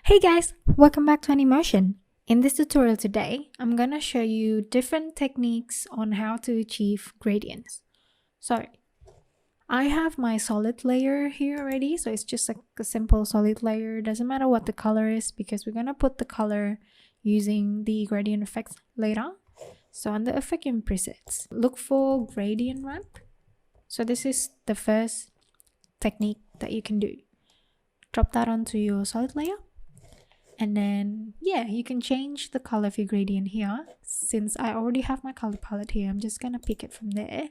Hey guys, welcome back to Animotion. In this tutorial today, I'm gonna show you different techniques on how to achieve gradients. So, I have my solid layer here already, so it's just like a simple solid layer. Doesn't matter what the color is because we're gonna put the color using the gradient effects later. So under effect in presets, look for gradient ramp. So this is the first technique that you can do. Drop that onto your solid layer. And then, yeah, you can change the color of your gradient here. Since I already have my color palette here, I'm just gonna pick it from there.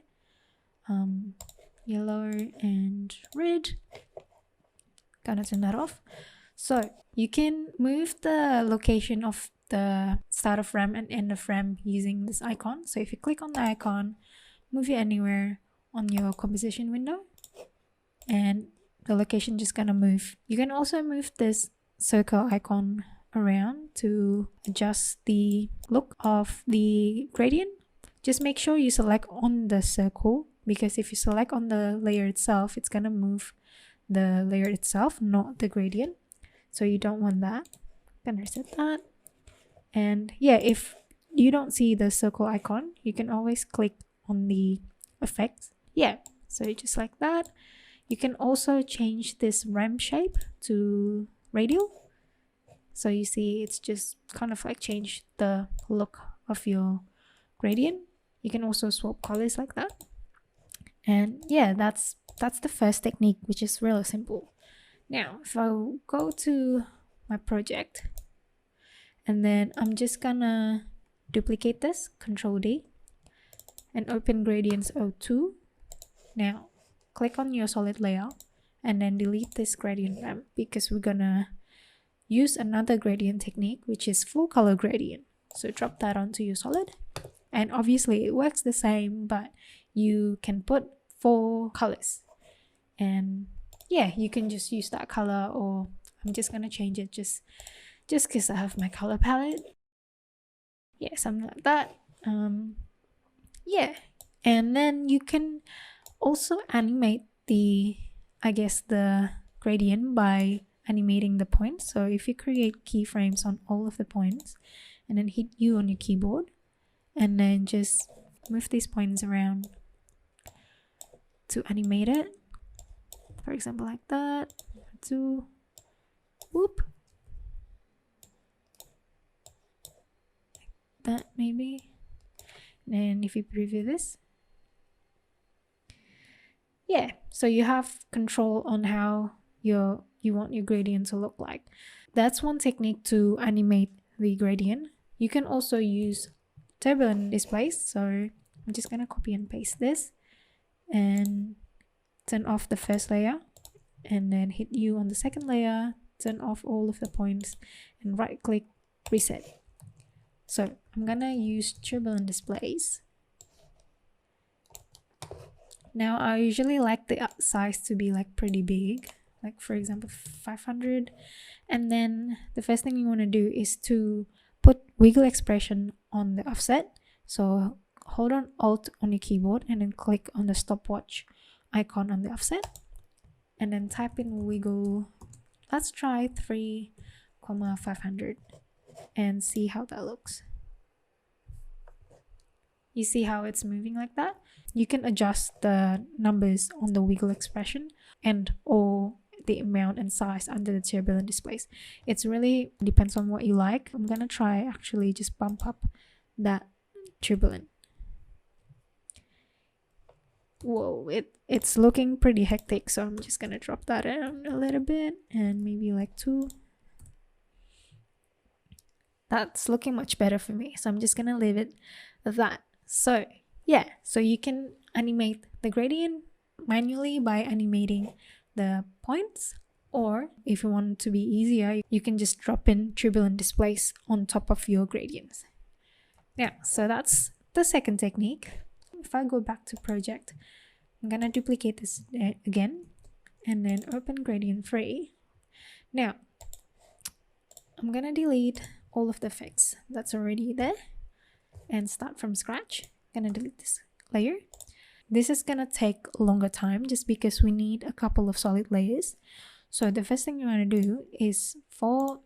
Yellow and red. Gonna turn that off. So you can move the location of the start of RAM and end of RAM using this icon. So if you click on the icon, move it anywhere on your composition window, and the location just gonna move. You can also move this circle icon around to adjust the look of the gradient. Just make sure you select on the circle, because if you select on the layer itself, it's gonna move the layer itself, not the gradient. So you don't want that. I'm gonna reset that. And yeah, if you don't see the circle icon, you can always click on the effects. Yeah, so just like that. You can also change this ramp shape to radial. So you see it's just kind of like change the look of your gradient. You can also swap colors like that. And yeah, that's the first technique, which is really simple. Now, if I go to my project, and then I'm just gonna duplicate this, Control D, and open Gradients 02. Now, click on your solid layer, and then delete this gradient ramp, because we're gonna use another gradient technique, which is full color gradient. So drop that onto your solid, and obviously it works the same, but you can put 4 colors. And yeah, you can just use that color, or I'm just gonna change it just because I have my color palette. Yeah, something like that. Yeah, and then you can also animate the gradient by animating the points. So if you create keyframes on all of the points and then hit U on your keyboard, and then just move these points around to animate it, for example like that, to whoop, like that maybe. And if you preview this, yeah, so you have control on how you want your gradient to look like. That's one technique to animate the gradient. You can also use turbulent displays. So I'm just gonna copy and paste this and turn off the first layer, and then hit U on the second layer, turn off all of the points, and right click, reset. So I'm gonna use turbulent displays. Now I usually like the size to be like pretty big, like for example 500. And then the first thing you want to do is to put wiggle expression on the offset. So hold on Alt on your keyboard and then click on the stopwatch icon on the offset, and then type in wiggle. Let's try 3,500 and see how that looks. You see how it's moving like that? You can adjust the numbers on the wiggle expression and or the amount and size under the turbulent displays. It's really depends on what you like. I'm gonna try actually just bump up that turbulent. Whoa, it's looking pretty hectic, so I'm just gonna drop that down a little bit, and maybe like 2. That's looking much better for me, so I'm just gonna leave it at that. So yeah, so you can animate the gradient manually by animating the points, or if you want it to be easier, you can just drop in turbulent displays on top of your gradients. Yeah, so that's the second technique. If I go back to project, I'm gonna duplicate this again, and then open gradient 3. Now I'm gonna delete all of the effects that's already there and start from scratch. I'm gonna delete this layer. This is gonna take a longer time just because we need a couple of solid layers. So the first thing you want to do is for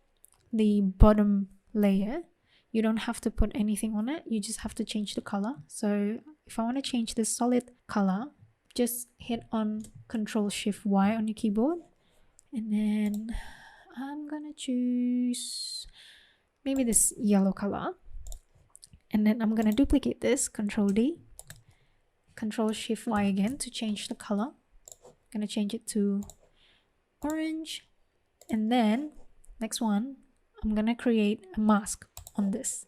the bottom layer, you don't have to put anything on it. You just have to change the color. So if I want to change the solid color, just hit on Ctrl+Shift+Y on your keyboard. And then I'm gonna choose maybe this yellow color. And then I'm gonna duplicate this, Ctrl+D, Ctrl+Shift+Y again to change the color. I'm gonna change it to orange. And then next one, I'm gonna create a mask on this.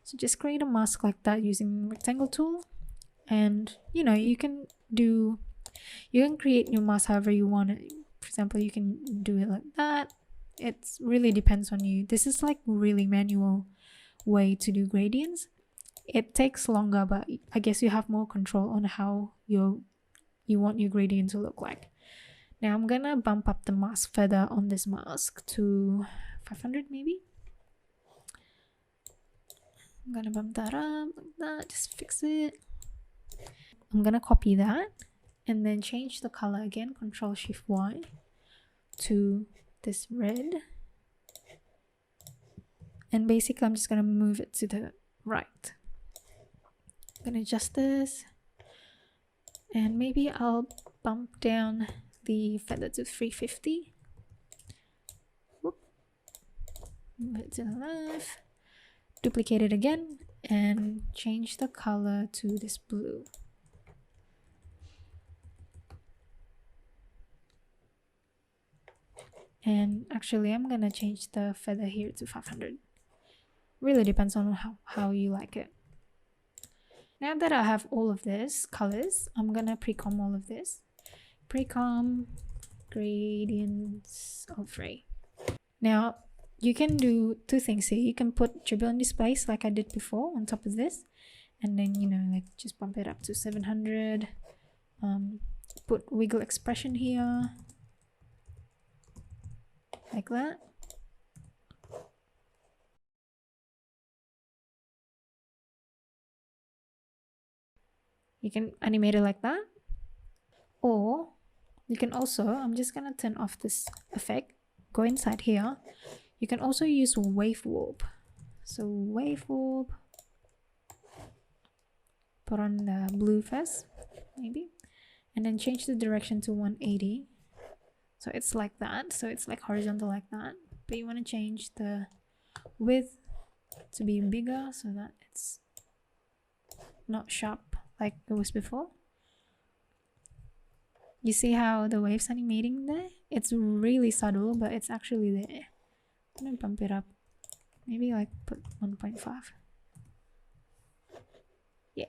So just create a mask like that using rectangle tool. And you know, you can create your mask however you want it. For example, you can do it like that. It really depends on you. This is like really manual way to do gradients. It takes longer, but I guess you have more control on how you want your gradient to look like. Now I'm gonna bump up the mask feather on this mask to 500 maybe. I'm gonna bump that up like that, just fix it. I'm gonna copy that and then change the color again, Ctrl+Shift+Y to this red. And basically I'm just gonna move it to the right. I'm gonna adjust this. And maybe I'll bump down the feather to 350. Whoop. Move it to the left. Duplicate it again and change the color to this blue. And actually I'm gonna change the feather here to 500. Really depends on how you like it. Now that I have all of this colors, I'm gonna pre-comb all of this. Pre-comb gradients of gray. Now you can do two things here. You can put turbulent displace like I did before on top of this, and then, you know, like just bump it up to 700. Put wiggle expression here like that. You can animate it like that, or you can also, I'm just gonna turn off this effect, go inside here. You can also use wave warp. So wave warp, put on the blue first maybe, and then change the direction to 180. So it's like that, so it's like horizontal like that, but you want to change the width to be bigger so that it's not sharp like it was before. You see how the wave's animating there? It's really subtle, but it's actually there. I'm gonna bump it up, maybe like put 1.5. Yeah.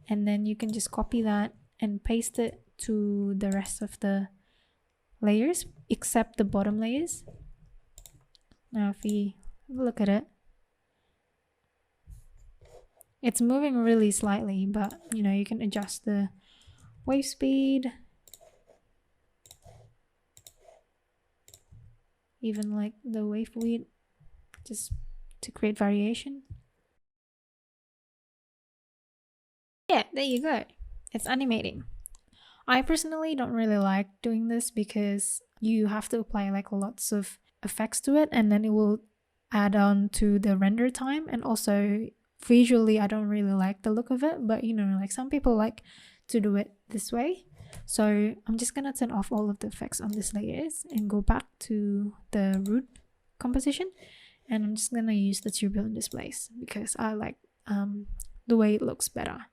And then you can just copy that and paste it to the rest of the layers except the bottom layers. Now if we have a look at it, it's moving really slightly, but you know, you can adjust the wave speed, even like the wave width, just to create variation. Yeah, there you go. It's animating. I personally don't really like doing this because you have to apply like lots of effects to it, and then it will add on to the render time, and also visually I don't really like the look of it, but you know, like some people like to do it this way. So I'm just gonna turn off all of the effects on these layers and go back to the root composition, and I'm just gonna use the turbulent displace because I like the way it looks better.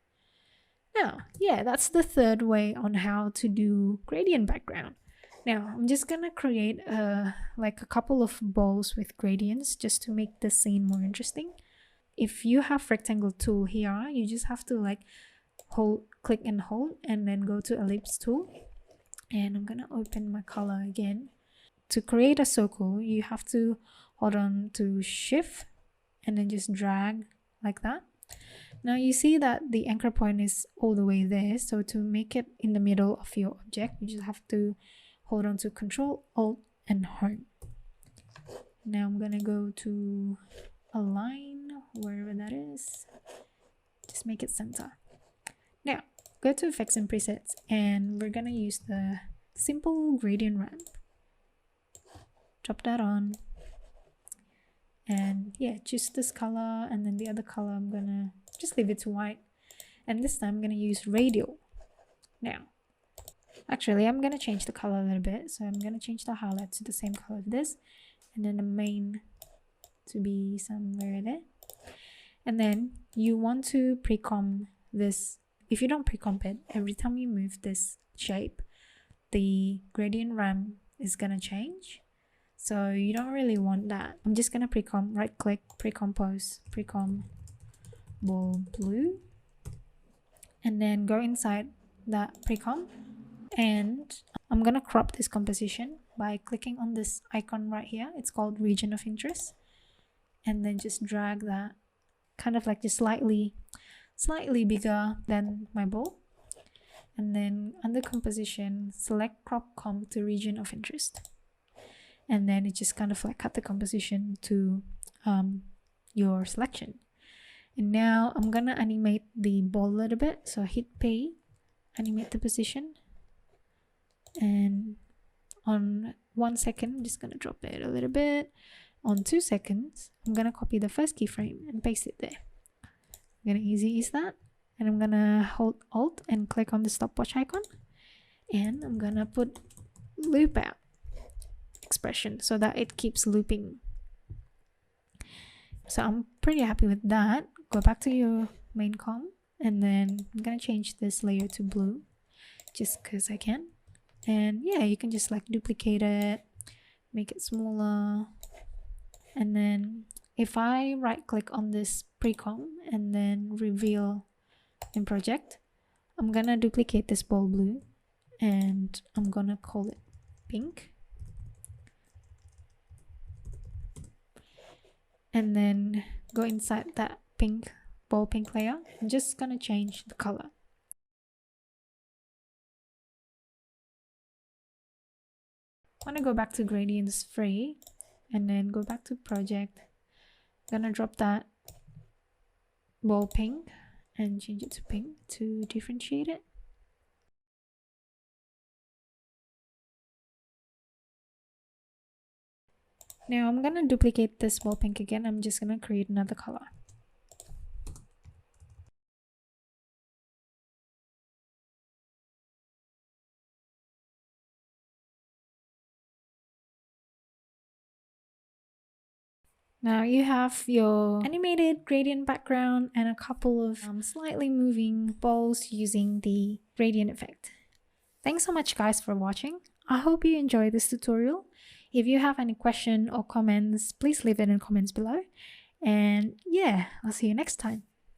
Now, yeah, that's the third way on how to do gradient background. Now, I'm just gonna create like a couple of balls with gradients just to make the scene more interesting. If you have rectangle tool here, you just have to like click and hold, and then go to ellipse tool. And I'm gonna open my color again. To create a circle, you have to hold on to shift and then just drag like that. Now you see that the anchor point is all the way there, so to make it in the middle of your object, you just have to hold on to Control, Alt, and Home. Now I'm gonna go to Align, wherever that is, just make it center. Now go to Effects and Presets, and we're gonna use the simple gradient ramp. Drop that on. And yeah, choose this color, and then the other color I'm gonna just leave it to white. And this time I'm gonna use radial. Now, actually I'm gonna change the color a little bit. So I'm gonna change the highlight to the same color as this, and then the main to be somewhere there. And then you want to pre-comp this. If you don't pre-comp it, every time you move this shape, the gradient ramp is gonna change. So you don't really want that. I'm just gonna pre-comp, right click, pre-compose, pre-comp ball blue, and then go inside that pre-comp, and I'm gonna crop this composition by clicking on this icon right here. It's called region of interest, and then just drag that kind of like just slightly bigger than my ball. And then under composition, select crop comp to region of interest, and then it just kind of like cut the composition to your selection. And now I'm gonna animate the ball a little bit. So hit P, animate the position, and on 1 second I'm just gonna drop it a little bit. On 2 seconds I'm gonna copy the first keyframe and paste it there. I'm gonna easy ease that, and I'm gonna hold Alt and click on the stopwatch icon, and I'm gonna put loop out expression so that it keeps looping. So I'm pretty happy with that. Go back to your main comp, and then I'm gonna change this layer to blue just because I can. And yeah, you can just like duplicate it, make it smaller, and then if I right click on this pre-comp and then reveal in project, I'm gonna duplicate this ball blue, and I'm gonna call it pink, and then go inside that pink ball pink layer. I'm just gonna change the color. I want to go back to gradients free, and then go back to project. I'm gonna drop that ball pink and change it to pink to differentiate it. Now I'm gonna duplicate this ball pink again. I'm just gonna create another color. Now you have your animated gradient background and a couple of slightly moving balls using the gradient effect. Thanks so much guys for watching. I hope you enjoyed this tutorial. If you have any question or comments, please leave it in the comments below. And yeah, I'll see you next time.